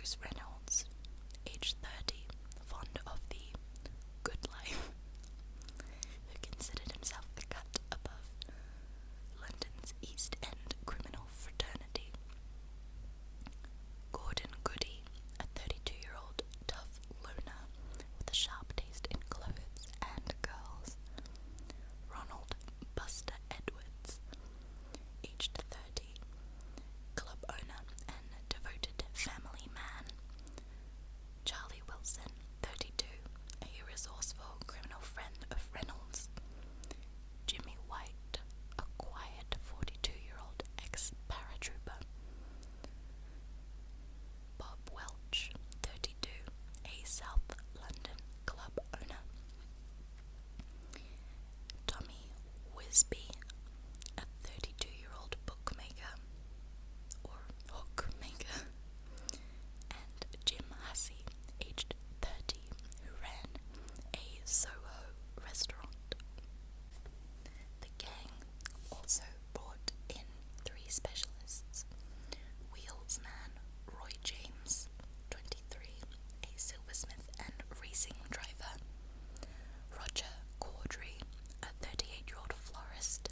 Bruce Reynolds, age 30, fond of the good life, who considered himself a cut above London's East End criminal fraternity. Gordon Goody, a 32-year-old tough loner with a sharp taste in clothes and girls. Ronald Buster Edwards, aged 30, club owner and devoted family man. Charlie Wilson, 32, a resourceful criminal friend of Reynolds. Jimmy White, a quiet 42-year-old ex-paratrooper. Bob Welch, 32, a South London club owner. Tommy Wisby, a 32-year-old bookmaker, or hookmaker. And Jim Hussey, aged 30, who ran a Soho restaurant. The gang also brought in 3 specialists: wheelsman Roy James, 23, a silversmith and racing driver; Roger Caudry, a 38-year-old florist;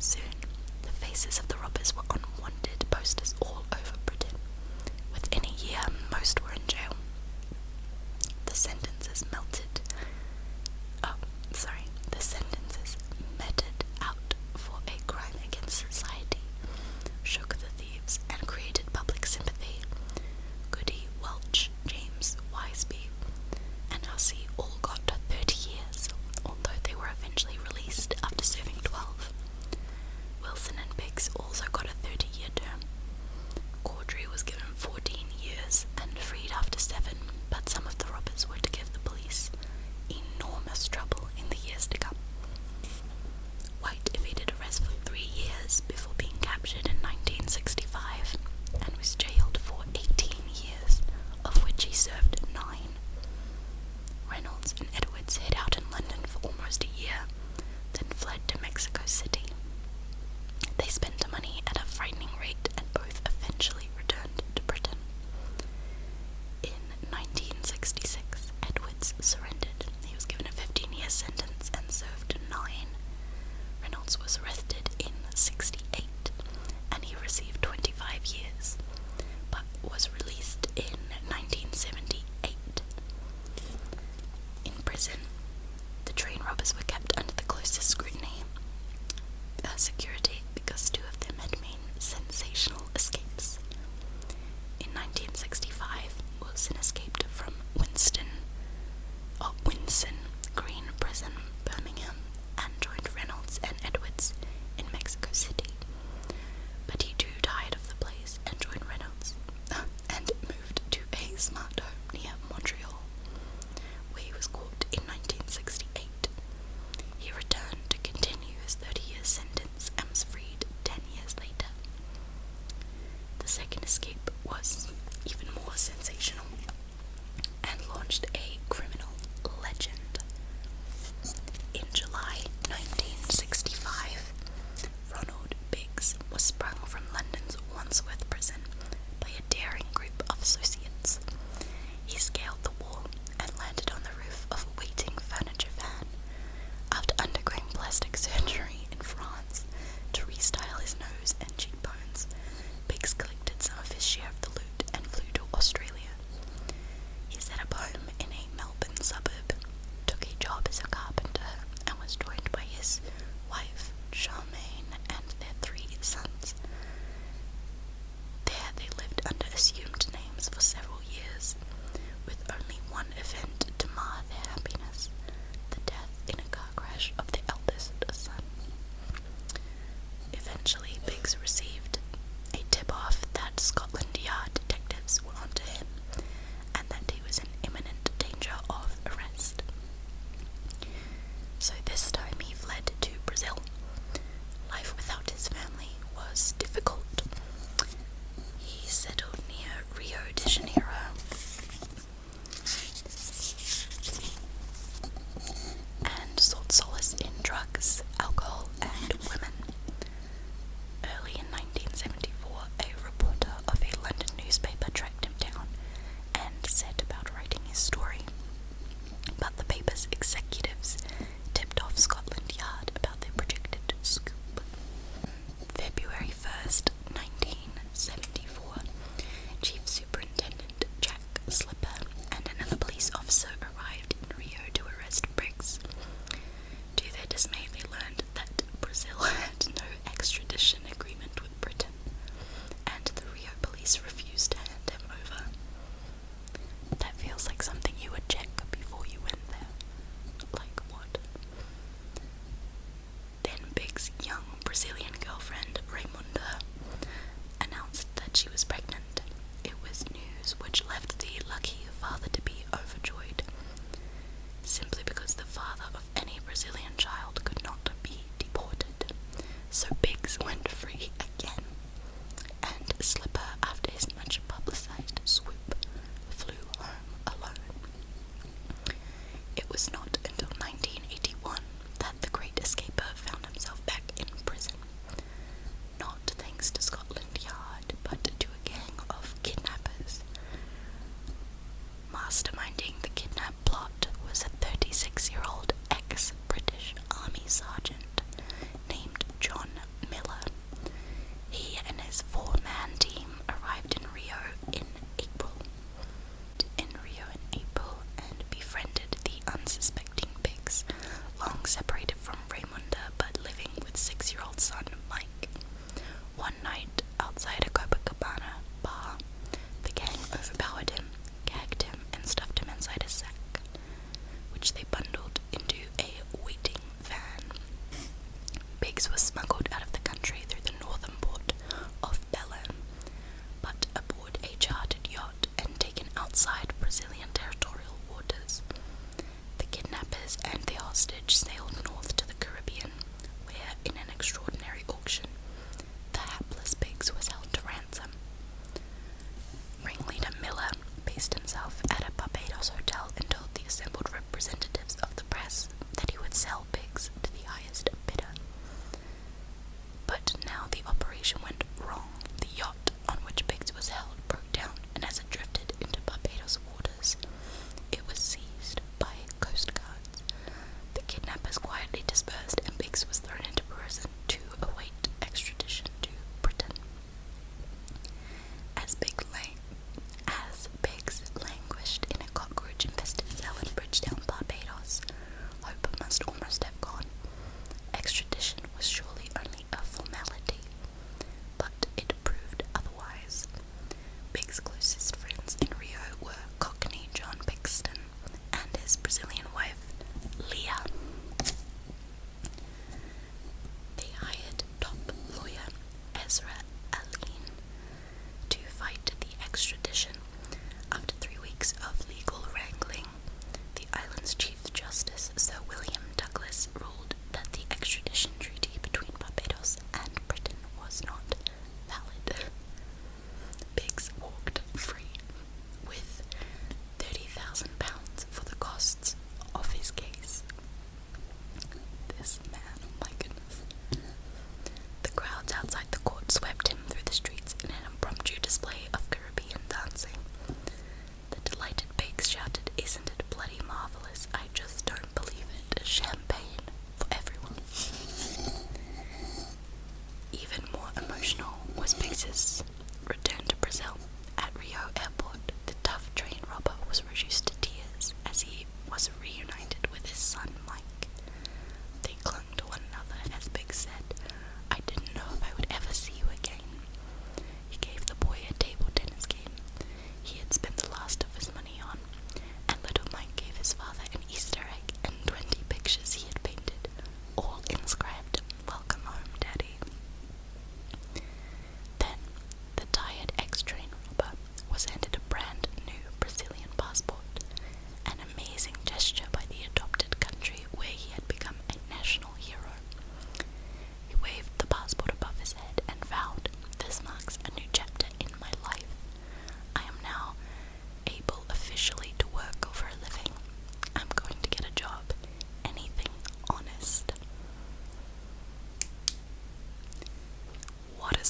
Soon, the faces of the robbers were on wanted posters all over Britain. Within a year, most were in jail. The sentences meted out for a crime against society, shook the thieves, and created public sympathy. Goody, Welch, James, Wiseby, and Hussey all got 30 years, although they were eventually released after serving 12. Wilson and Biggs also got a 30-year term. Caudry was given 14 years and freed after 7, but some of the robbers were to give the police enormous trouble in the years to come. White evaded arrest for 3 years before being captured in 1965 and was jailed for 18 years, of which he served 9. Reynolds and Edwards hid out in London for almost a year, then fled to Mexico City. They spent money at a frightening rate and both eventually returned to Britain. In 1966, Edwards surrendered. He was given a 15-year sentence and served 9. Reynolds was arrested in 68 and he received 25 years, but was released in 1978. In prison, the train robbers were kept under the closest scrutiny. Security, because 2 of them had made sensational escapes. In 1965, Wilson escaped from Winson Green Prison, Birmingham, and joined Reynolds and Edwards in Mexico City. But he too tired of the place and joined Reynolds and moved to a smart home near Montreal, where he was caught in 1968. He returned to continue his 30-year sentence and was freed 10 years later. The second escape was even more sensational and launched a criminal legend. In July 1965, Ronald Biggs was sprung from London's Wandsworth prison by a daring group of associates. He scaled the wall and landed on the roof of a waiting furniture van. After undergoing plastic surgery in France to restyle his nose and cheekbones, Biggs collected some of his share of the loot and flew to Australia. He set up home in a Melbourne suburb, took a job as a carpenter, and was joined by his wife, Charmaine, and their 3 sons. There they lived under assumed names for several years, with only one event to mar their happiness: the death in a car crash of the eldest son. Eventually, Biggs received a tip-off that Scotland Yard detectives were onto him, and that he was in imminent danger of arrest. So this time he fled to Brazil. Life without his family was difficult. He settled near Rio de Janeiro and sought solace in drugs, alcohol, and women. Early in 1974, a reporter of a London newspaper tracked him down and set about writing his story. But the paper's executives tipped off Scotland Yard about their projected scoop. February 1st, 1974, Chief Superintendent Jack Slipper and another police officer arrived in Rio to arrest Briggs. To their dismay, they learned that Brazil had no extradition agreement with Britain, and the Rio police refused to hand him over. That feels like something you would check before you went there. Like what? Then Biggs' young Brazilian girlfriend, Raimunda, announced that she was pregnant. It was news which left the lucky father-to-be overjoyed, simply because the father of any Brazilian child could not be deported. So Biggs went free again, and Slipper, after his much-publicized swoop, flew home alone. It was not until 1981 that the great escaper found himself back in prison, Biggs was smuggled out of the country through the northern port of Belém, but aboard a chartered yacht and taken outside Brazilian territorial waters. The kidnappers and the hostage sailed north to the Caribbean, where, in an extraordinary auction, the hapless Biggs was held to ransom. Ringleader Miller based himself at a Barbados hotel and told the assembled representatives of the press that he would sell Biggs to the highest bidder. But now the operation went wrong. The yacht on which Biggs was held broke down, and as it drifted into Barbados waters, it was seized by coast guards. The kidnappers quietly dispersed, and Biggs was thrown into prison to await extradition to Britain. As Biggs languished in a cockroach-infested cell in Bridgetown, Barbados, hope must almost have gone. Extradition was surely only a formality, but it proved otherwise. Biggs' closest friends in Rio were Cockney John Bixton and his Brazilian wife, Leah. They hired top lawyer Ezra Aline to fight the extradition. After 3 weeks of legal wrangling, the island's Chief Justice, Sir William Douglas, ruled that the extradition treaty between Barbados and Britain was not valid. Biggs walked free with £30,000 for the costs of his case. This man, oh my goodness. The crowds outside the court swept him through the streets in an impromptu display of Caribbean dancing. The delighted Biggs shouted, "Isn't it bloody marvelous? I just don't believe it. Champagne for everyone." Even more emotional was Biggs's return to Brazil. At Rio Airport, the tough train robber was reduced to tears as he was reunited with his son Mike. They clung to one another as Biggs said, "I didn't know if I would ever see you again." He gave the boy a table tennis game he had spent the last of his money on, and little Mike gave his father an Easter egg and 20 pictures he had painted, all inscribed, "Welcome home, Daddy." Then, the tired ex-train robber was handed a brand new Brazilian passport, an amazing gesture by the adopted country where he had become a national hero. He waved the passport above his head and vowed, "This marks a new chapter in my life. I am now able officially to work for a living. I'm going to get a job. Anything honest." What a